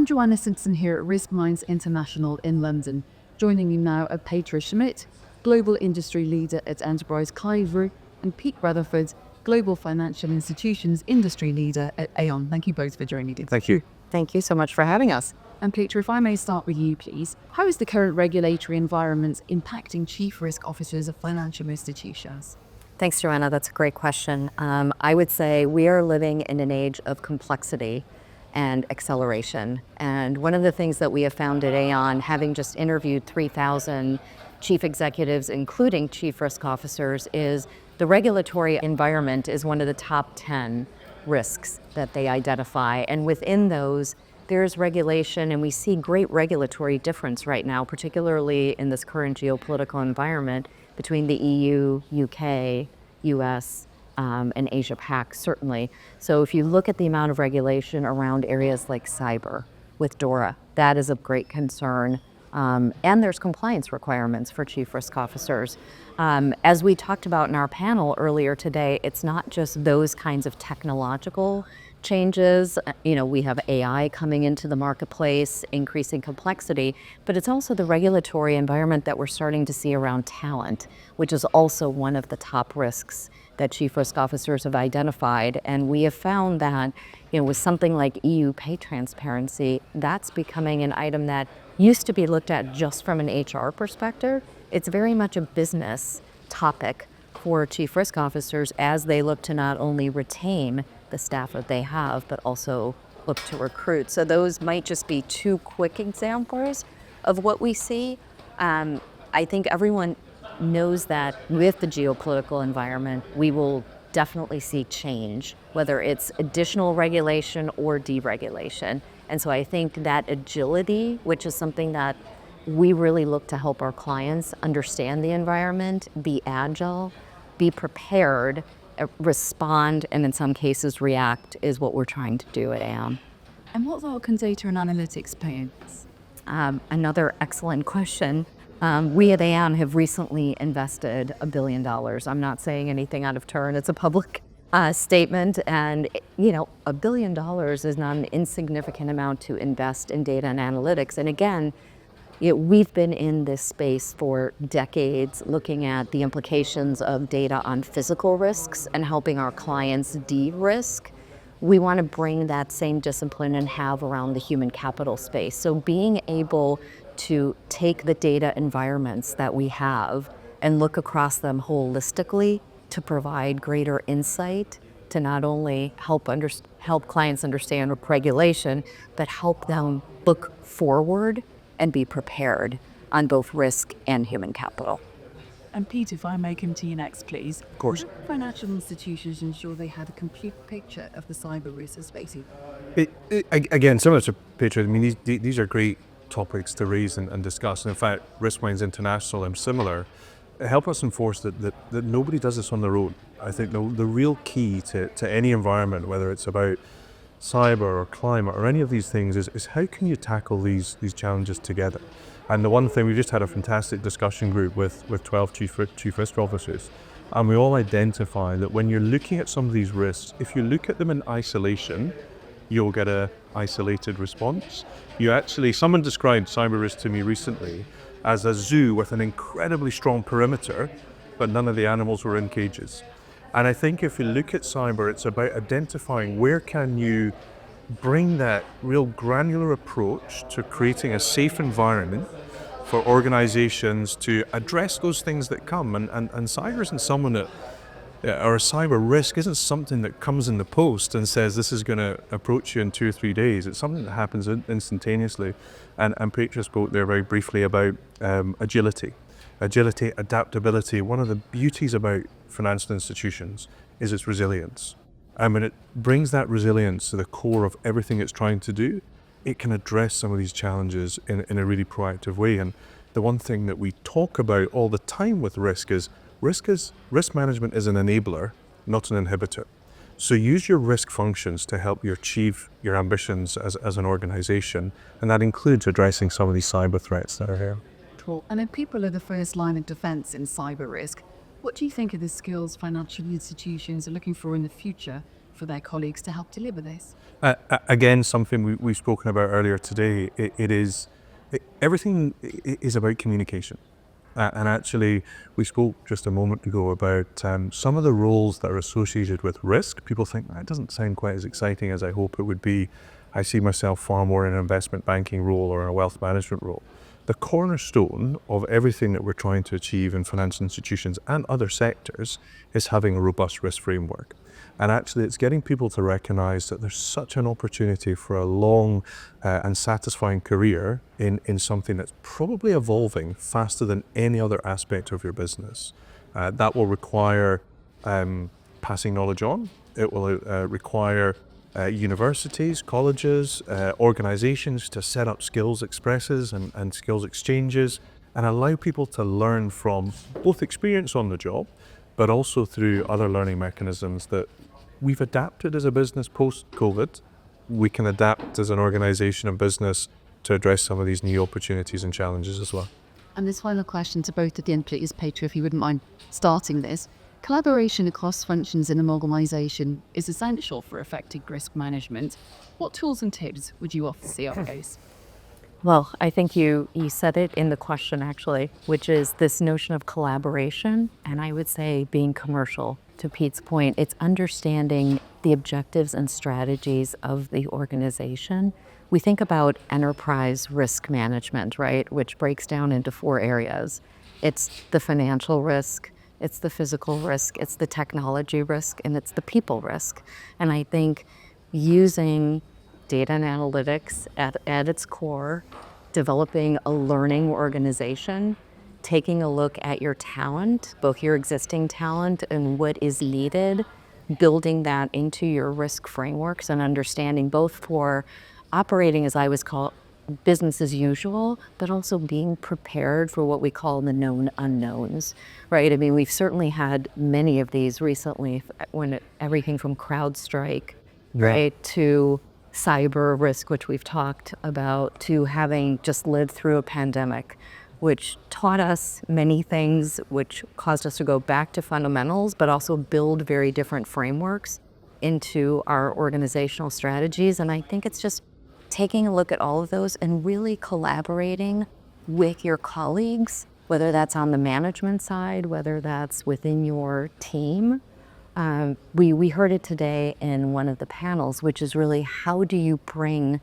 I'm Joanna Simpson here at Risk Minds International in London. Joining me now are Petra Schmidt, Global Industry Leader at Enterprise Client Group, and Pete Rutherford, Global Financial Institutions Industry Leader at Aon. Thank you both for joining me. Thank you. Thank you so much for having us. And Petra, if I may start with you, please. How is the current regulatory environment impacting chief risk officers of financial institutions? Thanks, Joanna. That's a great question. I would say we are living in an age of complexity and acceleration. And one of the things that we have found at Aon, having just interviewed 3,000 chief executives, including chief risk officers, is the regulatory environment is one of the top 10 risks that they identify. And within those, there's regulation, and we see great regulatory difference right now, particularly in this current geopolitical environment between the EU, UK, US, and Asia-Pac, certainly. So if you look at the amount of regulation around areas like cyber with DORA, that is of great concern. And there's compliance requirements for chief risk officers. As we talked about in our panel earlier today, it's not just those kinds of technological changes. We have AI coming into the marketplace, increasing complexity, but it's also the regulatory environment that we're starting to see around talent, which is also one of the top risks that chief risk officers have identified. And we have found that, with something like EU pay transparency, that's becoming an item that used to be looked at just from an HR perspective. It's very much a business topic for chief risk officers as they look to not only retain the staff that they have, but also look to recruit. So those might just be two quick examples of what we see. I think everyone knows that with the geopolitical environment, we will definitely see change, whether it's additional regulation or deregulation. And so I think that agility, which is something that we really look to help our clients understand the environment, be agile, be prepared, respond, and in some cases react, is what we're trying to do at Aon. And what role can data and analytics play in this? Another excellent question. We at Aon have recently invested $1 billion. I'm not saying anything out of turn. It's a public statement, and $1 billion is not an insignificant amount to invest in data and analytics. And again, we've been in this space for decades, looking at the implications of data on physical risks and helping our clients de-risk. We want to bring that same discipline and have around the human capital space. So being able to take the data environments that we have and look across them holistically to provide greater insight to not only help clients understand regulation, but help them look forward and be prepared on both risk and human capital. And Pete, if I may come to you next, please. Of course. How do financial institutions ensure they have a complete picture of the cyber risks facing? Again, similar to Petra, these are great topics to raise and discuss. And in fact, Risk Minds International and similar help us enforce that nobody does this on their own. I think the real key to any environment, whether it's about cyber or climate or any of these things, is how can you tackle these challenges together? And the one thing, we just had a fantastic discussion group with 12 chief risk officers, and we all identify that when you're looking at some of these risks, if you look at them in isolation, you'll get a isolated response. Someone described cyber risk to me recently as a zoo with an incredibly strong perimeter, but none of the animals were in cages. And I think if you look at cyber, it's about identifying where can you bring that real granular approach to creating a safe environment for organizations to address those things that come. And cyber isn't someone that, or a cyber risk isn't something that comes in the post and says this is going to approach you in 2 or 3 days. It's something that happens instantaneously. And Petra spoke there very briefly about agility, adaptability. One of the beauties about financial institutions is its resilience. And when it brings that resilience to the core of everything it's trying to do, it can address some of these challenges in a really proactive way. And the one thing that we talk about all the time with risk management is an enabler, not an inhibitor. So use your risk functions to help you achieve your ambitions as an organization, and that includes addressing some of these cyber threats that are here. Cool. And if people are the first line of defense in cyber risk, what do you think are the skills financial institutions are looking for in the future for their colleagues to help deliver this? Again, something we've spoken about earlier today, everything is about communication. And actually, we spoke just a moment ago about some of the roles that are associated with risk. People think, that doesn't sound quite as exciting as I hope it would be. I see myself far more in an investment banking role or in a wealth management role. The cornerstone of everything that we're trying to achieve in financial institutions and other sectors is having a robust risk framework. And actually, it's getting people to recognize that there's such an opportunity for a long and satisfying career in something that's probably evolving faster than any other aspect of your business. That will require passing knowledge on. It will require universities, colleges, organizations to set up skills expresses and skills exchanges and allow people to learn from both experience on the job, but also through other learning mechanisms that we've adapted as a business post-COVID. We can adapt as an organization and business to address some of these new opportunities and challenges as well. And this final question to both of the end, please, Petra, if you wouldn't mind starting this. Collaboration across functions in an organisation is essential for effective risk management. What tools and tips would you offer CROs? Well, I think you said it in the question actually, which is this notion of collaboration, and I would say being commercial. To Pete's point, it's understanding the objectives and strategies of the organization. We think about enterprise risk management, right, which breaks down into 4 areas. It's the financial risk, it's the physical risk, it's the technology risk, and it's the people risk. And I think using data and analytics at its core, developing a learning organization, taking a look at your talent, both your existing talent and what is needed, building that into your risk frameworks and understanding both for operating, as I was called, business as usual, but also being prepared for what we call the known unknowns, right? I mean, we've certainly had many of these recently, everything from CrowdStrike, right, to cyber risk, which we've talked about, to having just lived through a pandemic, which taught us many things, which caused us to go back to fundamentals, but also build very different frameworks into our organizational strategies. And I think it's just taking a look at all of those and really collaborating with your colleagues, whether that's on the management side, whether that's within your team. We heard it today in one of the panels, which is really how do you bring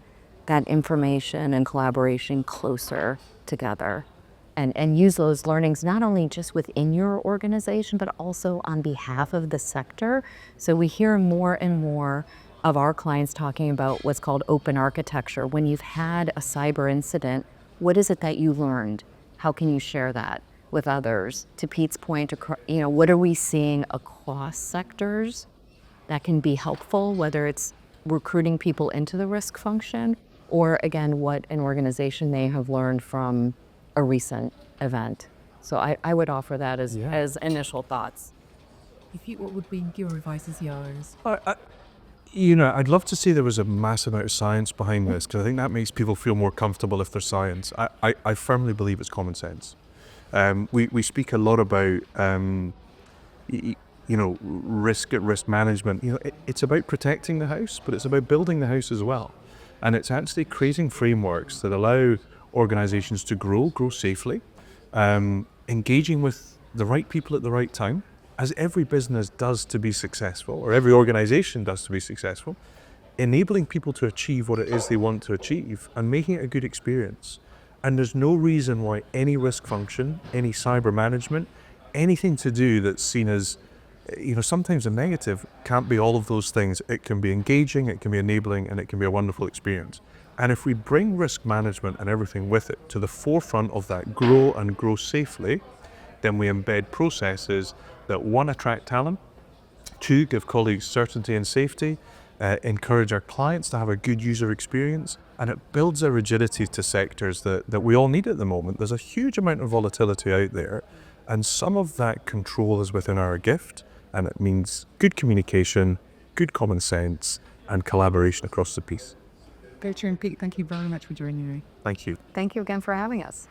that information and collaboration closer together and use those learnings not only just within your organization, but also on behalf of the sector. So we hear more and more of our clients talking about what's called open architecture. When you've had a cyber incident, what is it that you learned? How can you share that with others? To Pete's point, what are we seeing across sectors that can be helpful, whether it's recruiting people into the risk function, or again, what an organization may have learned from a recent event. So I would offer that as initial thoughts. What would be your advice as CROs? I'd love to see there was a massive amount of science behind this, because I think that makes people feel more comfortable if there's science. I firmly believe it's common sense. We speak a lot about risk management. It's about protecting the house, but it's about building the house as well. And it's actually creating frameworks that allow organizations to grow safely, engaging with the right people at the right time, as every business does to be successful, or every organization does to be successful, enabling people to achieve what it is they want to achieve and making it a good experience. And there's no reason why any risk function, any cyber management, anything to do that's seen as, sometimes a negative, can't be all of those things. It can be engaging, it can be enabling, and it can be a wonderful experience. And if we bring risk management and everything with it to the forefront of that grow and grow safely, then we embed processes that, 1, attract talent, 2, give colleagues certainty and safety, encourage our clients to have a good user experience, and it builds a rigidity to sectors that we all need at the moment. There's a huge amount of volatility out there, and some of that control is within our gift, and it means good communication, good common sense, and collaboration across the piece. Petra and Pete, thank you very much for joining me. Thank you. Thank you again for having us.